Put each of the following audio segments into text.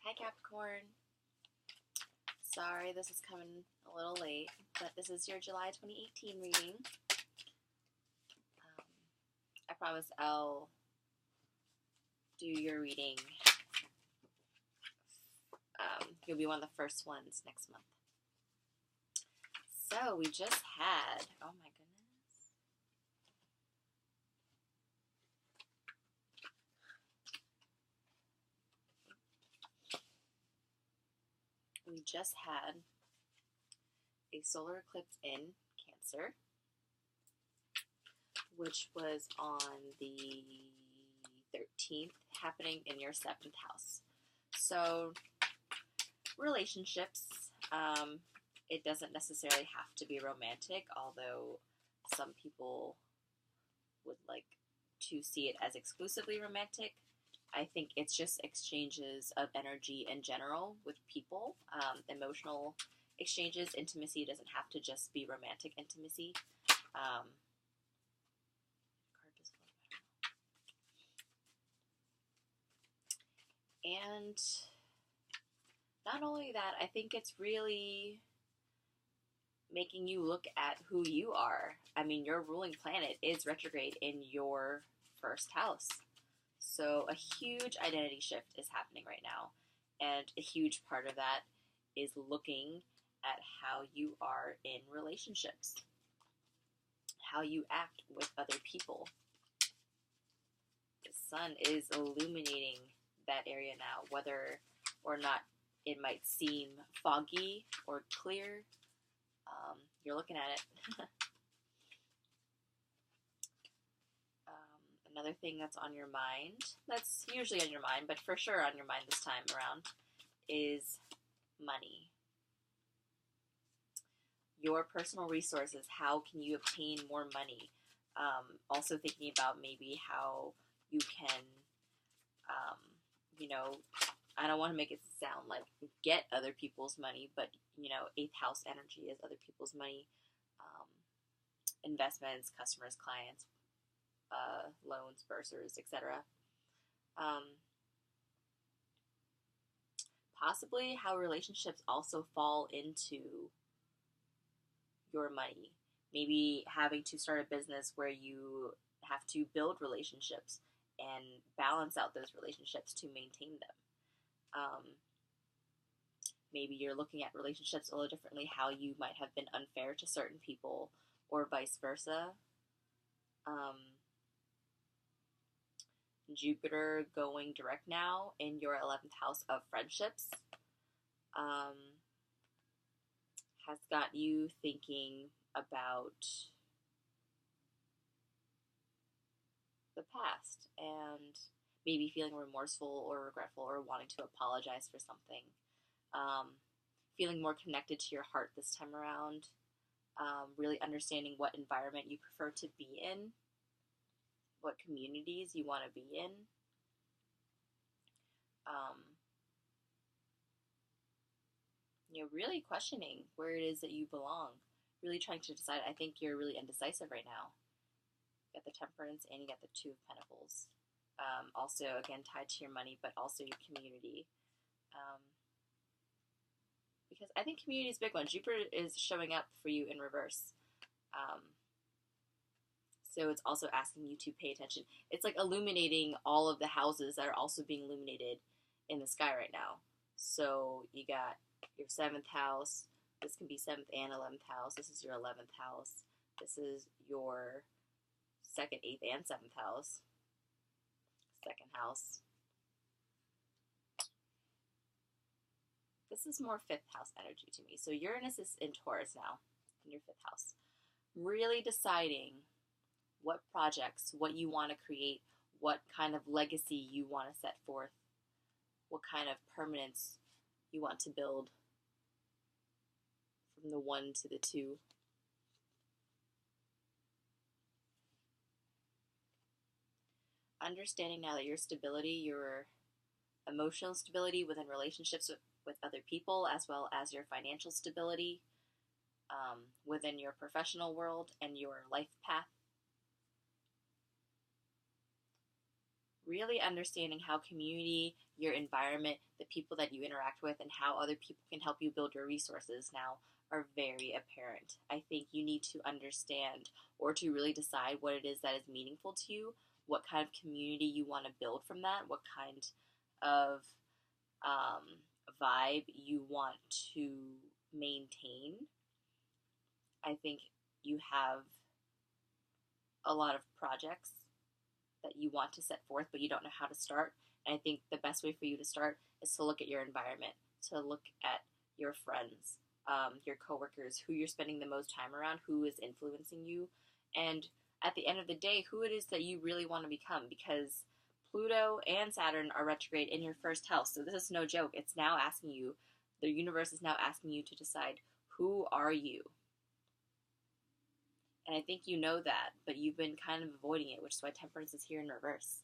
Hi Capricorn. Sorry this is coming a little late, but this is your July 2018 reading. I promise I'll do your reading. You'll be one of the first ones next month. So we just had, oh my goodness. We just had a solar eclipse in Cancer, which was on the 13th, happening in your 7th house. So, relationships, it doesn't necessarily have to be romantic, although some people would like to see it as exclusively romantic. I think it's just exchanges of energy in general with people, emotional exchanges. Intimacy doesn't have to just be romantic intimacy. And not only that, I think it's really making you look at who you are. I mean, your ruling planet is retrograde in your first house. So a huge identity shift is happening right now. And a huge part of that is looking at how you are in relationships, how you act with other people. The sun is illuminating that area now, whether or not it might seem foggy or clear. You're looking at it. Another thing that's on your mind, that's usually on your mind, but for sure on your mind this time around, is money. Your personal resources, how can you obtain more money? Also thinking about maybe how you can, I don't want to make it sound like get other people's money, but, 8th house energy is other people's money, investments, customers, clients, loans, bursars, etc. Possibly how relationships also fall into your money. Maybe having to start a business where you have to build relationships and balance out those relationships to maintain them. Maybe you're looking at relationships a little differently, how you might have been unfair to certain people or vice versa. Jupiter going direct now in your 11th house of friendships has got you thinking about the past and maybe feeling remorseful or regretful or wanting to apologize for something. Feeling more connected to your heart this time around. Really understanding what environment you prefer to be in, what communities you want to be in. Really questioning where it is that you belong. Really trying to decide. I think you're really indecisive right now. You got the Temperance and you got the Two of Pentacles. Also, again, tied to your money, but also your community. Because I think community is a big one. Jupiter is showing up for you in reverse. So it's also asking you to pay attention. It's like illuminating all of the houses that are also being illuminated in the sky right now. So you got your 7th house. This can be 7th and 11th house. This is your 11th house. This is your 2nd, 8th, and 7th house. 2nd house. This is more 5th house energy to me. So Uranus is in Taurus now, in your 5th house. Really deciding what projects, what you want to create, what kind of legacy you want to set forth, what kind of permanence you want to build from the 1 to the 2. Understanding now that your stability, your emotional stability within relationships with other people, as well as your financial stability within your professional world and your life path. really understanding how community, your environment, the people that you interact with, and how other people can help you build your resources now are very apparent. I think you need to understand or to really decide what it is that is meaningful to you, what kind of community you want to build from that, what kind of vibe you want to maintain. I think you have a lot of projects that you want to set forth, but you don't know how to start. And I think the best way for you to start is to look at your environment, to look at your friends, your coworkers, who you're spending the most time around, who is influencing you, and at the end of the day, who it is that you really want to become. Because Pluto and Saturn are retrograde in your first house, so this is no joke. It's now asking you, the universe is now asking you to decide, who are you? And I think you know that, but you've been kind of avoiding it, which is why Temperance is here in reverse.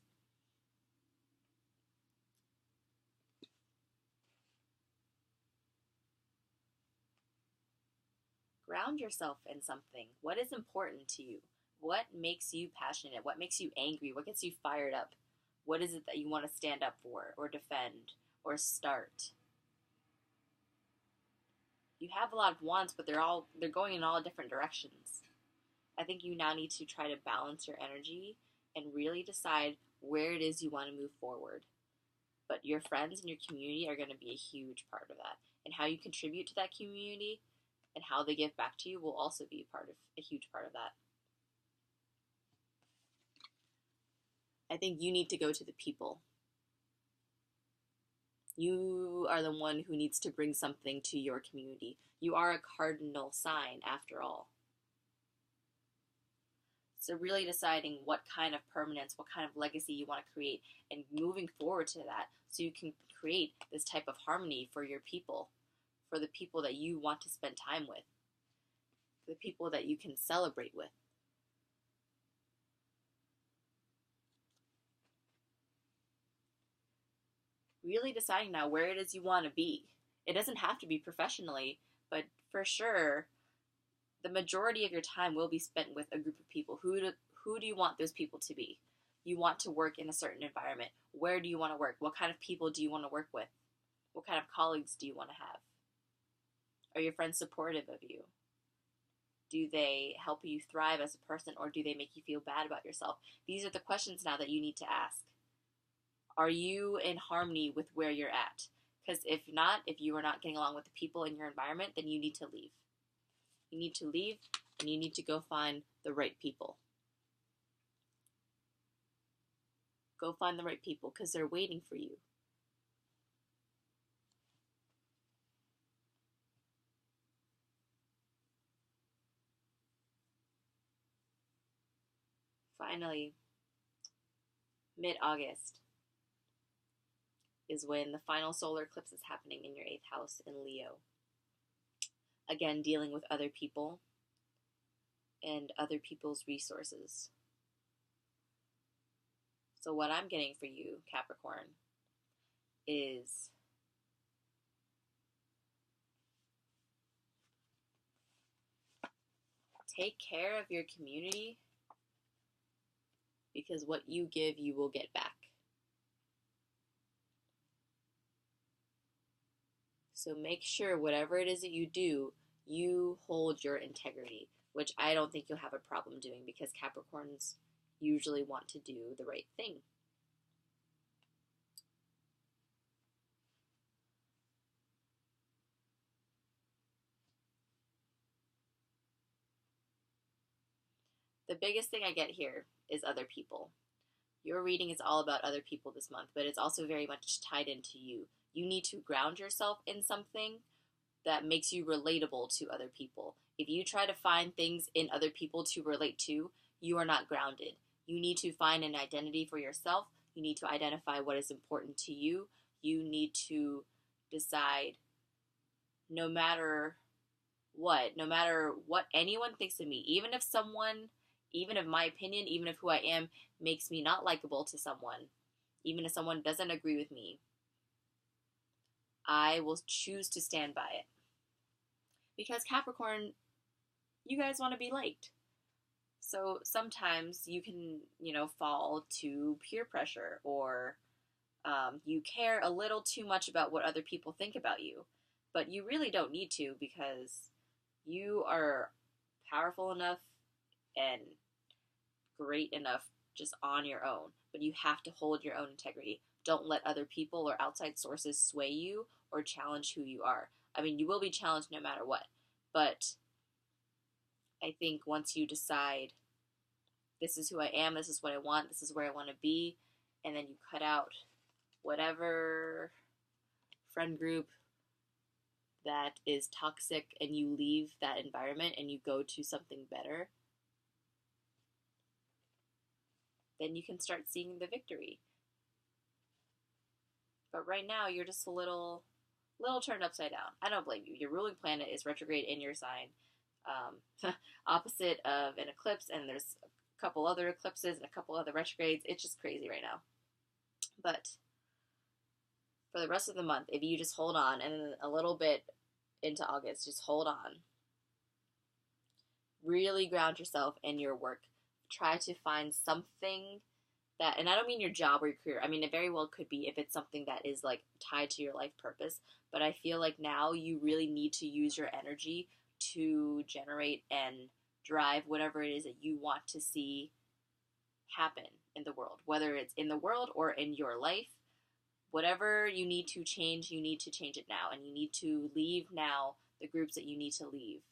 Ground yourself in something. What is important to you? What makes you passionate? What makes you angry? What gets you fired up? What is it that you want to stand up for or defend or start? You have a lot of wants, but they're going in all different directions. I think you now need to try to balance your energy and really decide where it is you want to move forward. But your friends and your community are going to be a huge part of that. And how you contribute to that community and how they give back to you will also be a huge part of that. I think you need to go to the people. You are the one who needs to bring something to your community. You are a cardinal sign, after all. So really deciding what kind of permanence, what kind of legacy you want to create, and moving forward to that so you can create this type of harmony for your people, for the people that you want to spend time with, the people that you can celebrate with. Really deciding now where it is you want to be. It doesn't have to be professionally, but for sure, the majority of your time will be spent with a group of people. Who do you want those people to be? You want to work in a certain environment. Where do you want to work? What kind of people do you want to work with? What kind of colleagues do you want to have? Are your friends supportive of you? Do they help you thrive as a person, or do they make you feel bad about yourself? These are the questions now that you need to ask. Are you in harmony with where you're at? Because if not, if you are not getting along with the people in your environment, then you need to leave. You need to leave, and you need to go find the right people. Go find the right people, because they're waiting for you. Finally, mid-August is when the final solar eclipse is happening in your 8th house in Leo. Again, dealing with other people and other people's resources. So what I'm getting for you, Capricorn, is take care of your community, because what you give, you will get back. So make sure whatever it is that you do, you hold your integrity, which I don't think you'll have a problem doing, because Capricorns usually want to do the right thing. The biggest thing I get here is other people. Your reading is all about other people this month, but it's also very much tied into you. You need to ground yourself in something that makes you relatable to other people. If you try to find things in other people to relate to, you are not grounded. You need to find an identity for yourself. You need to identify what is important to you. You need to decide, no matter what anyone thinks of me, even if my opinion, even if who I am makes me not likable to someone, even if someone doesn't agree with me, I will choose to stand by it. Because Capricorn, you guys want to be liked. So sometimes you can, fall to peer pressure, or you care a little too much about what other people think about you. But you really don't need to, because you are powerful enough and great enough just on your own. But you have to hold your own integrity. Don't let other people or outside sources sway you or challenge who you are. I mean, you will be challenged no matter what. But I think once you decide, this is who I am, this is what I want, this is where I want to be, and then you cut out whatever friend group that is toxic, and you leave that environment and you go to something better, then you can start seeing the victory. But right now, you're just a little turned upside down. I don't blame you. Your ruling planet is retrograde in your sign, opposite of an eclipse, and there's a couple other eclipses and a couple other retrogrades. It's just crazy right now. But for the rest of the month, if you just hold on, and then a little bit into August, just hold on. Really ground yourself in your work. Try to find something that, and I don't mean your job or your career. I mean, it very well could be, if it's something that is like tied to your life purpose. But I feel like now you really need to use your energy to generate and drive whatever it is that you want to see happen in the world, whether it's in the world or in your life. Whatever you need to change, you need to change it now, and you need to leave now the groups that you need to leave.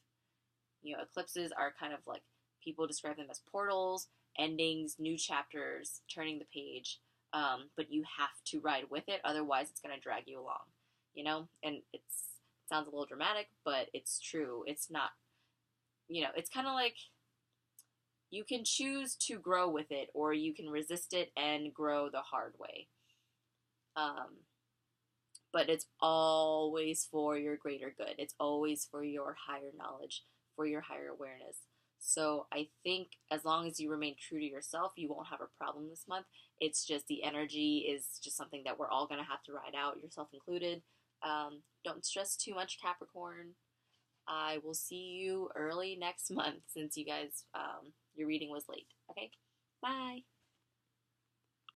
Eclipses are kind of like, people describe them as portals, endings, new chapters, turning the page. But you have to ride with it, otherwise it's going to drag you along. And it sounds a little dramatic, but it's true. It's not, it's kind of like, you can choose to grow with it, or you can resist it and grow the hard way. But it's always for your greater good. It's always for your higher knowledge, for your higher awareness. So I think as long as you remain true to yourself, you won't have a problem this month. It's just the energy is just something that we're all going to have to ride out, yourself included. Don't stress too much, Capricorn. I will see you early next month, since you guys, your reading was late. Okay? Bye.